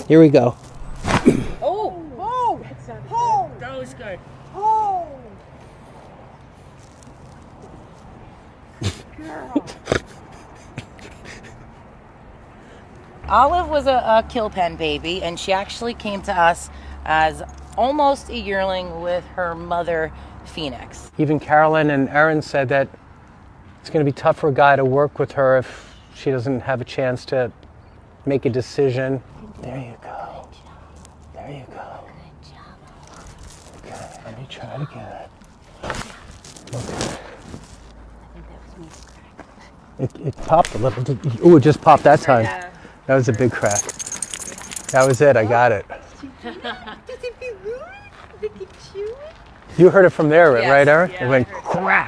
Here we go. Oh! Oh! Oh! That was good. Oh! Girl. Olive was a kill pen baby, and she actually came to us as almost a yearling with her mother, Phoenix. Even Carolyn and Erin said that it's going to be tough for a guy to work with her if she doesn't have a chance to make a decision. There you go. There you go. Good job. Okay, let me try it again. Okay. I think that was me. It popped a little. Oh, it just popped that time. Yeah. That was a big crack. That was it. I got it. Does it feel good? Does it get chewy? You heard it from there, Yes, right, Erin? yeah, It went I heard it. crack.